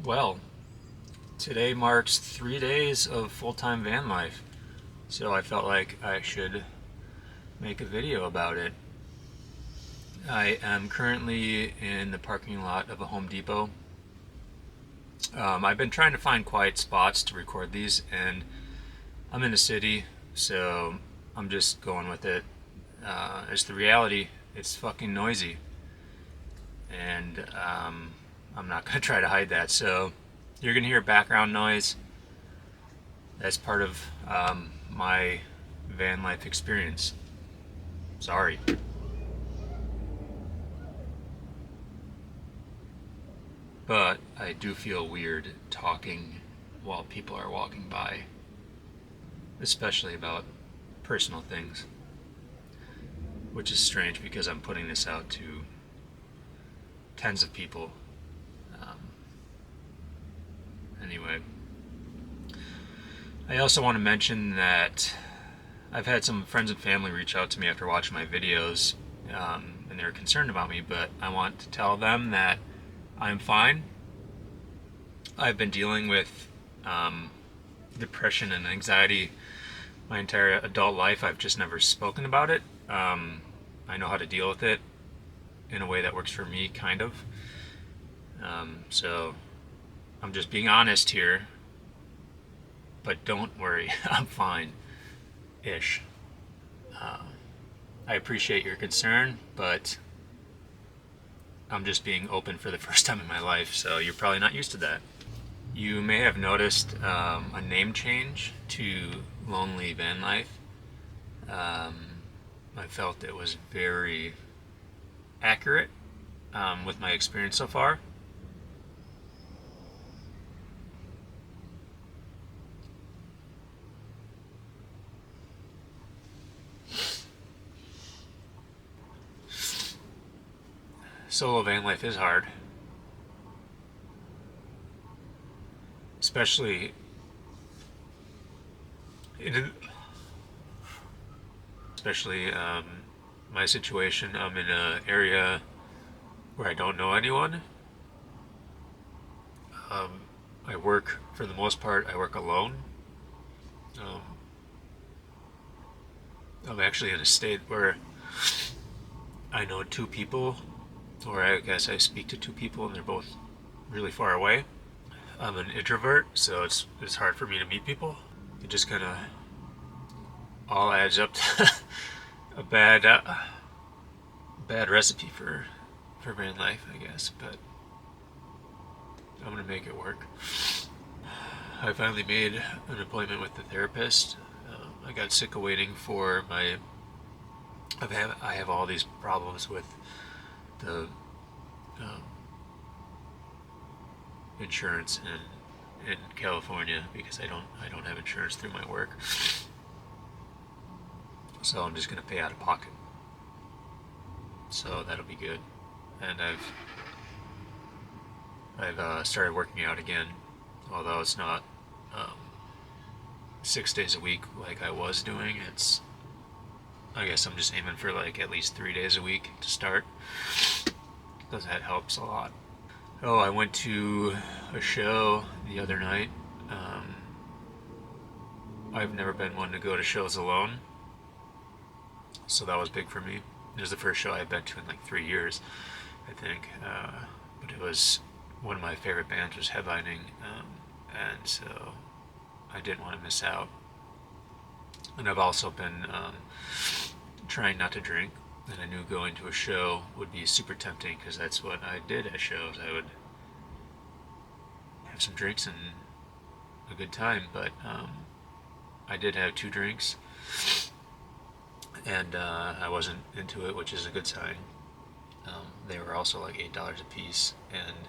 Well, today marks 3 days of full-time van life, so I felt like I should make a video about it. I am currently in the parking lot of a Home Depot. I've been trying to find quiet spots to record these, and I'm in the city, so I'm just going with it. It's the reality. It's fucking noisy, and I'm not going to try to hide that. So you're going to hear background noise. That's part of my van life experience. Sorry. But I do feel weird talking while people are walking by, especially about personal things, which is strange because I'm putting this out to tens of people. Um, anyway, I also want to mention that I've had some friends and family reach out to me after watching my videos, and they're concerned about me, but I want to tell them that I'm fine. I've been dealing with depression and anxiety my entire adult life. I've just never spoken about it. I know how to deal with it in a way that works for me, kind of. So I'm just being honest here, but don't worry, I'm fine ish. I appreciate your concern, but I'm just being open for the first time in my life, so you're probably not used to that. You may have noticed a name change to Lonely Van Life. I felt it was very accurate with my experience so far. Solo van life is hard, especially in, especially my situation. I'm in an area where I don't know anyone. I work, for the most part, I work alone. Um, I'm actually in a state where I know two people, or I guess I speak to two people, and they're both really far away. I'm an introvert, so it's hard for me to meet people. It just kind of all adds up to a bad recipe for van life, I guess. But I'm gonna make it work. I finally made an appointment with the therapist. I got sick of waiting for my. I have all these problems with the um, insurance in California because I don't have insurance through my work. So I'm just gonna pay out of pocket. So that'll be good. And I've started working out again, although it's not 6 days a week like I was doing. I guess I'm just aiming for like at least 3 days a week to start, because that helps a lot. Oh, I went to a show the other night. Um, I've never been one to go to shows alone, so that was big for me. It was the first show I've been to in like 3 years, I think. But it was one of my favorite bands was headlining, and so I didn't want to miss out. And I've also been trying not to drink, and I knew going to a show would be super tempting because that's what I did at shows. I would have some drinks and a good time, but I did have 2 drinks, and I wasn't into it, which is a good sign. They were also like $8 a piece, and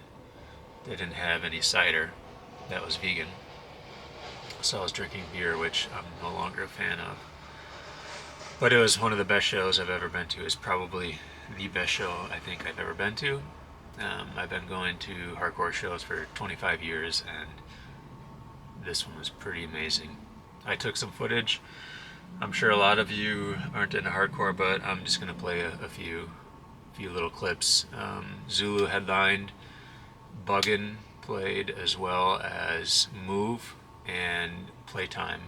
they didn't have any cider that was vegan. So I was drinking beer, which I'm no longer a fan of. But it was one of the best shows I've ever been to. It's probably the best show I think I've ever been to. I've been going to hardcore shows for 25 years, and this one was pretty amazing. I took some footage. I'm sure a lot of you aren't into hardcore, but I'm just going to play a few little clips. Zulu headlined, Buggin played, as well as Move and Playtime.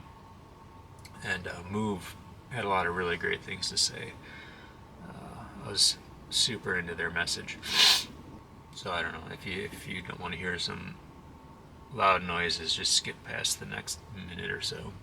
And Move had a lot of really great things to say. I was super into their message. So I don't know, if you don't want to hear some loud noises, just skip past the next minute or so.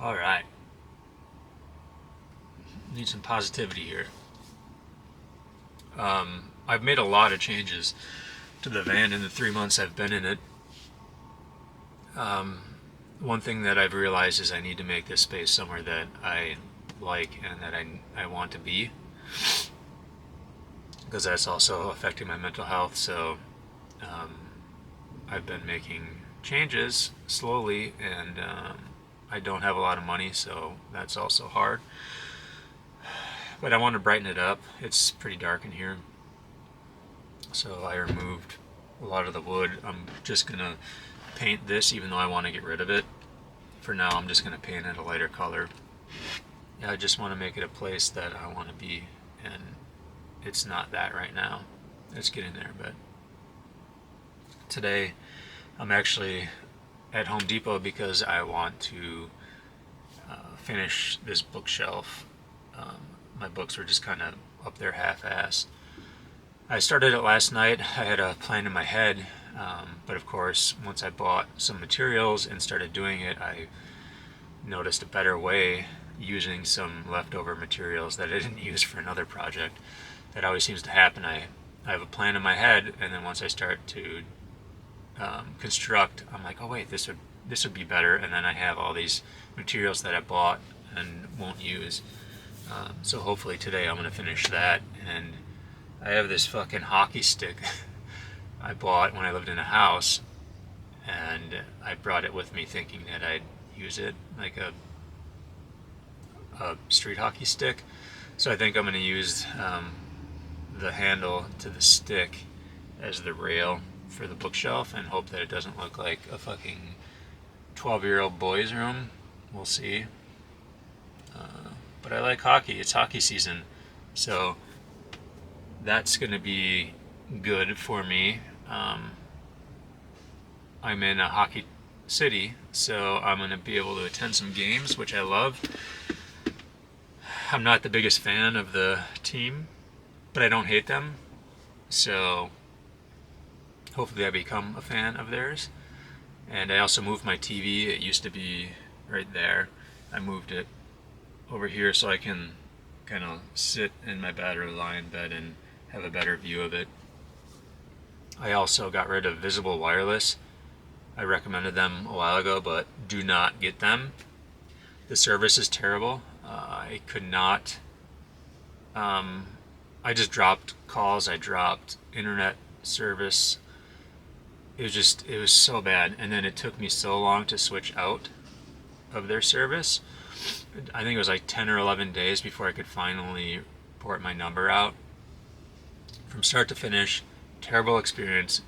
All right. Need some positivity here. I've made a lot of changes to the van in the 3 months I've been in it. One thing that I've realized is I need to make this space somewhere that I like and that I want to be, because that's also affecting my mental health. So I've been making changes slowly, and I don't have a lot of money, so that's also hard. But I want to brighten it up. It's pretty dark in here, so I removed a lot of the wood. I'm just gonna paint this, even though I want to get rid of it. For now, I'm just gonna paint it a lighter color. Yeah, I just want to make it a place that I want to be, and it's not that right now. It's getting there, but today I'm actually at Home Depot because I want to finish this bookshelf. My books were just kind of up there half-assed. I started it last night. I had a plan in my head, but of course, once I bought some materials and started doing it, I noticed a better way using some leftover materials that I didn't use for another project. That always seems to happen. I have a plan in my head, and then once I start to construct, I'm like, oh wait, this would be better, and then I have all these materials that I bought and won't use. So hopefully today I'm going to finish that. And I have this fucking hockey stick I bought when I lived in a house, and I brought it with me thinking that I'd use it like a street hockey stick. So I think I'm going to use the handle to the stick as the rail for the bookshelf, and hope that it doesn't look like a fucking 12-year-old boy's room. We'll see. But I like hockey. It's hockey season, so that's going to be good for me. I'm in a hockey city, so I'm going to be able to attend some games, which I love. I'm not the biggest fan of the team, but I don't hate them, so hopefully I become a fan of theirs. And I also moved my TV. It used to be right there. I moved it over here so I can kind of sit in my battery-lined bed and have a better view of it. I also got rid of Visible Wireless. I recommended them a while ago, but do not get them. The service is terrible. I could not. I just dropped calls. I dropped internet service. It was so bad, and then it took me so long to switch out of their service. I think it was like 10 or 11 days before I could finally port my number out. From start to finish, terrible experience.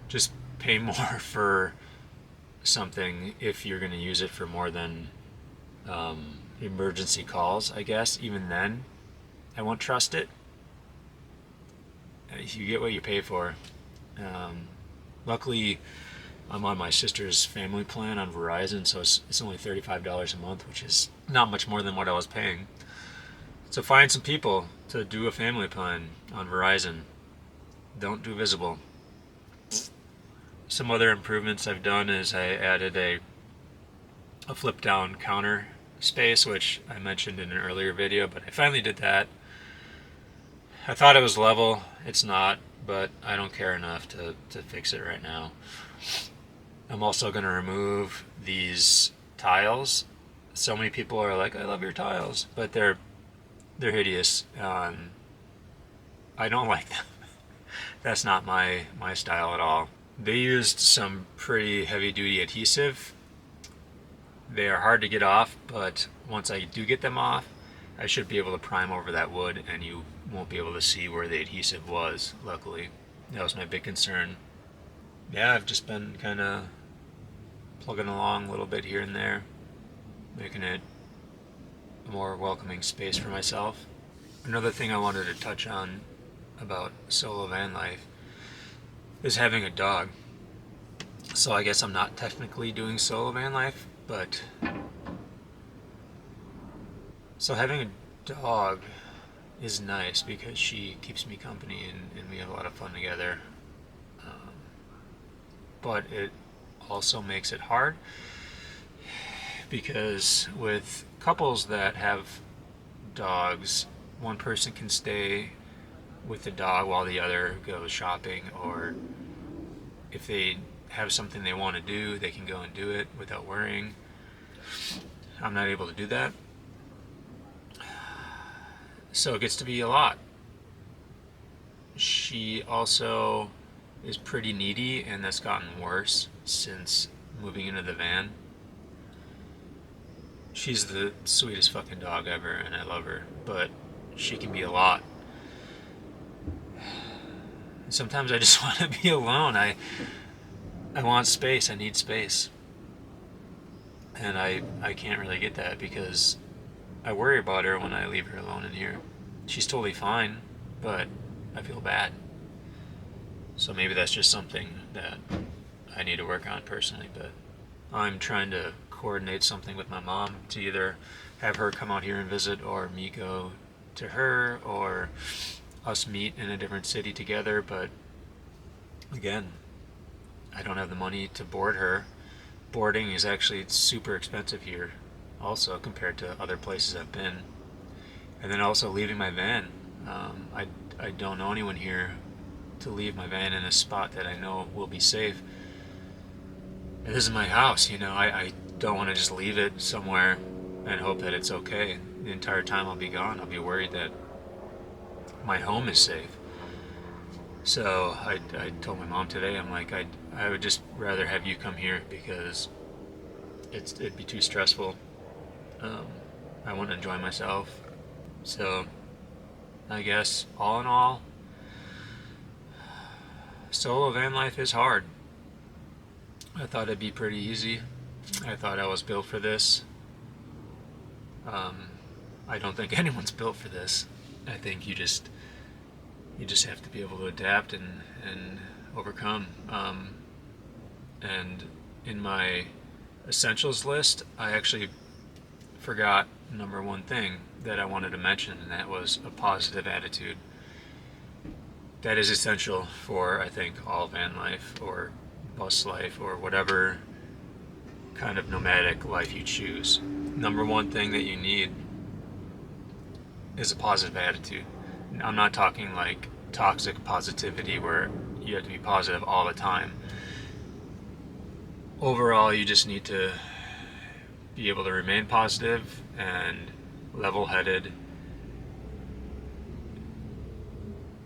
Just pay more for something if you're going to use it for more than emergency calls, I guess. Even then, I won't trust it. You get what you pay for. Luckily, I'm on my sister's family plan on Verizon, so it's only $35 a month, which is not much more than what I was paying. So find some people to do a family plan on Verizon. Don't do visible. Some other improvements I've done is I added a flip down counter space, which I mentioned in an earlier video, but I finally did that. I thought it was level. It's not, but I don't care enough to fix it right now. I'm also going to remove these tiles. So many people are like, I love your tiles, but they're hideous. I don't like them. That's not my style at all. They used some pretty heavy duty adhesive. They are hard to get off, but once I do get them off, I should be able to prime over that wood and you won't be able to see where the adhesive was, luckily. That was my big concern. Yeah, I've just been kind of plugging along a little bit here and there, making it a more welcoming space for myself. Another thing I wanted to touch on about solo van life is having a dog. So I guess I'm not technically doing solo van life, but so having a dog is nice because she keeps me company and we have a lot of fun together. But it also makes it hard because with couples that have dogs, one person can stay with the dog while the other goes shopping, or if they have something they want to do, they can go and do it without worrying. I'm not able to do that. So it gets to be a lot. She also is pretty needy, and that's gotten worse since moving into the van. She's the sweetest fucking dog ever, and I love her, but she can be a lot. Sometimes I just want to be alone. I want space. I need space. And I can't really get that because I worry about her when I leave her alone in here. She's totally fine, but I feel bad. So maybe that's just something that I need to work on personally, but I'm trying to coordinate something with my mom to either have her come out here and visit, or me go to her, or us meet in a different city together. But again, I don't have the money to board her. Boarding is actually super expensive here also compared to other places I've been. And then also leaving my van. I don't know anyone here to leave my van in a spot that I know will be safe. And this is my house, you know. I don't want to just leave it somewhere and hope that it's okay. The entire time I'll be gone, I'll be worried that my home is safe. So I told my mom today, I'm like, I would just rather have you come here because it'd be too stressful. I want to enjoy myself. So I guess all in all, solo van life is hard. I thought it'd be pretty easy. I thought I was built for this. I don't think anyone's built for this. I think you just have to be able to adapt and overcome. And in my essentials list, I actually forgot number one thing that I wanted to mention, and that was a positive attitude. That is essential for, I think, all van life or bus life or whatever kind of nomadic life you choose. Number one thing that you need is a positive attitude. I'm not talking like toxic positivity where you have to be positive all the time. Overall, you just need to be able to remain positive and level-headed,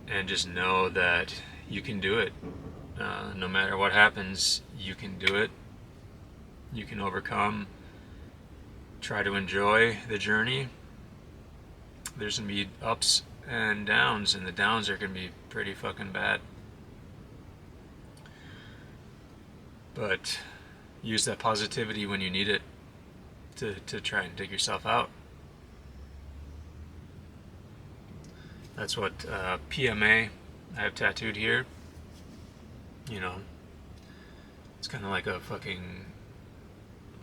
and just know that you can do it. No matter what happens, you can do it. You can overcome. Try to enjoy the journey. There's going to be ups and downs, and the downs are going to be pretty fucking bad. But use that positivity when you need it to try and dig yourself out. That's what PMA I have tattooed here. You know, it's kind of like a fucking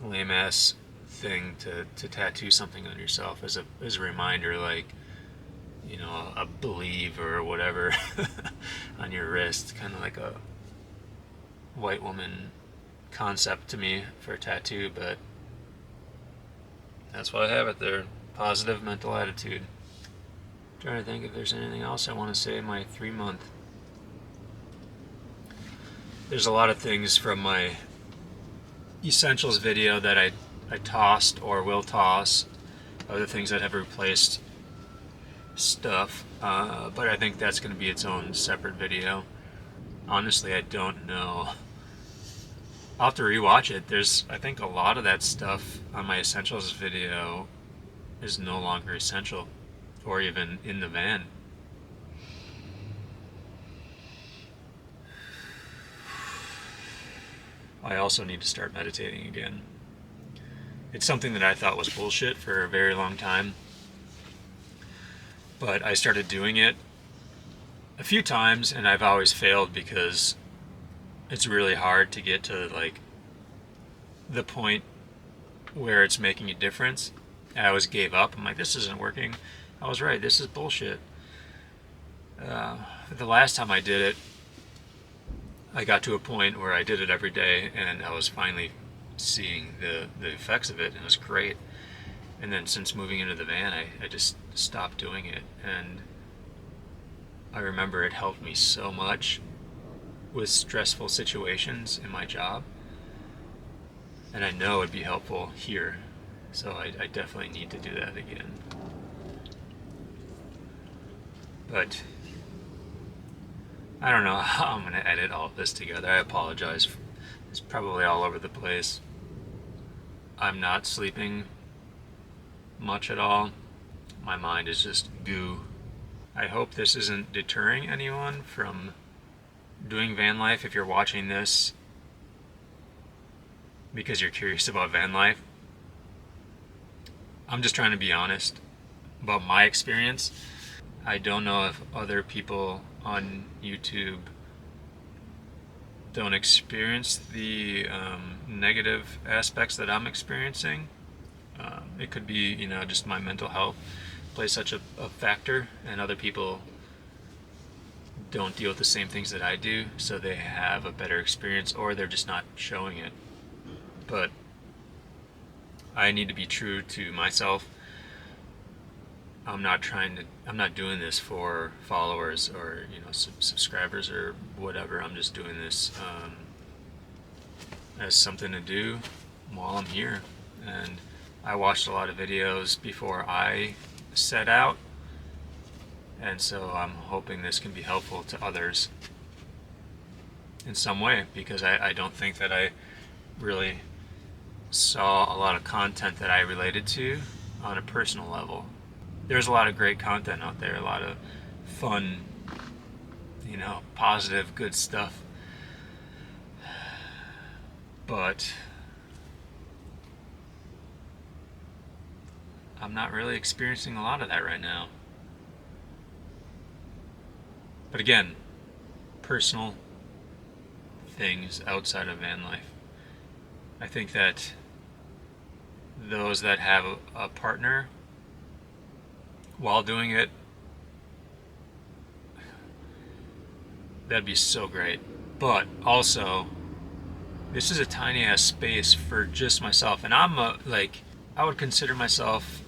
lame ass thing to tattoo something on yourself as a reminder, like, you know, a believe or whatever on your wrist, kind of like a white woman concept to me for a tattoo, but that's why I have it there. Positive mental attitude. I'm trying to think if there's anything else I want to say in my 3-month. There's a lot of things from my essentials video that I tossed or will toss. Other things that have replaced stuff, but I think that's going to be its own separate video. Honestly, I don't know. I'll have to rewatch it. I think a lot of that stuff on my essentials video is no longer essential, or even in the van. I also need to start meditating again. It's something that I thought was bullshit for a very long time, but I started doing it a few times and I've always failed because it's really hard to get to like the point where it's making a difference. I always gave up. I'm like, this isn't working. I was right. This is bullshit. The last time I did it, I got to a point where I did it every day and I was finally seeing the effects of it, and it was great. And then since moving into the van, I just stopped doing it. And I remember it helped me so much with stressful situations in my job. And I know it'd be helpful here. So I definitely need to do that again. But I don't know how I'm going to edit all of this together. I apologize. It's probably all over the place. I'm not sleeping much at all. My mind is just goo. I hope this isn't deterring anyone from doing van life. If you're watching this because you're curious about van life, I'm just trying to be honest about my experience. I don't know if other people on YouTube don't experience the negative aspects that I'm experiencing. It could be, you know, just my mental health plays such a factor, and other people don't deal with the same things that I do, so they have a better experience, or they're just not showing it. But I need to be true to myself. I'm not doing this for followers or, you know, subscribers or whatever. I'm just doing this as something to do while I'm here. And I watched a lot of videos before I set out, and so I'm hoping this can be helpful to others in some way, because I don't think that I really saw a lot of content that I related to on a personal level. There's a lot of great content out there, a lot of fun, you know, positive, good stuff. But I'm not really experiencing a lot of that right now. But again, personal things outside of van life. I think that those that have a partner while doing it, that'd be so great. But also, this is a tiny ass space for just myself, and I would consider myself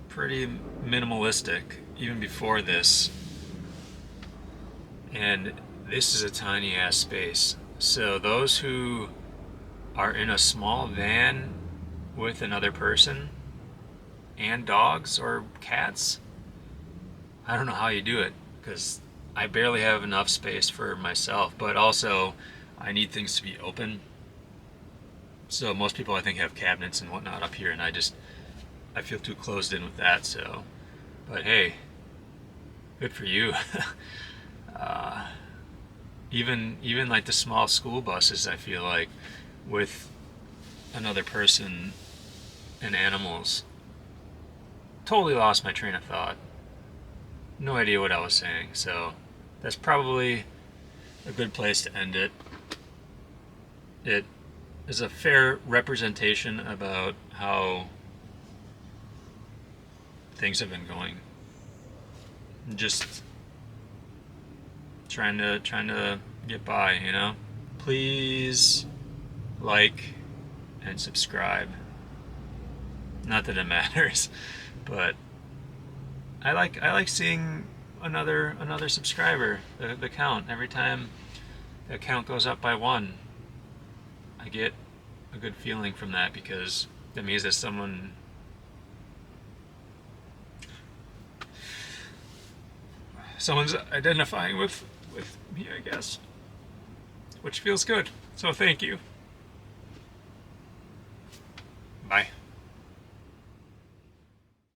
pretty minimalistic even before this, and this is a tiny ass space. So those who are in a small van with another person and dogs or cats, I don't know how you do it, because I barely have enough space for myself, but also I need things to be open. So most people, I think, have cabinets and whatnot up here, and I feel too closed in with that. So, but hey, good for you. Even like the small school buses, I feel like, with another person and animals. Totally lost my train of thought. No idea what I was saying, so that's probably a good place to end it. It is a fair representation about how things have been going Just trying to get by, you know. Please like and subscribe. Not that it matters, but I like seeing another subscriber. The count every time the count goes up by one, I get a good feeling from that, because that means that someone's identifying with me, I guess, which feels good. So thank you. Bye.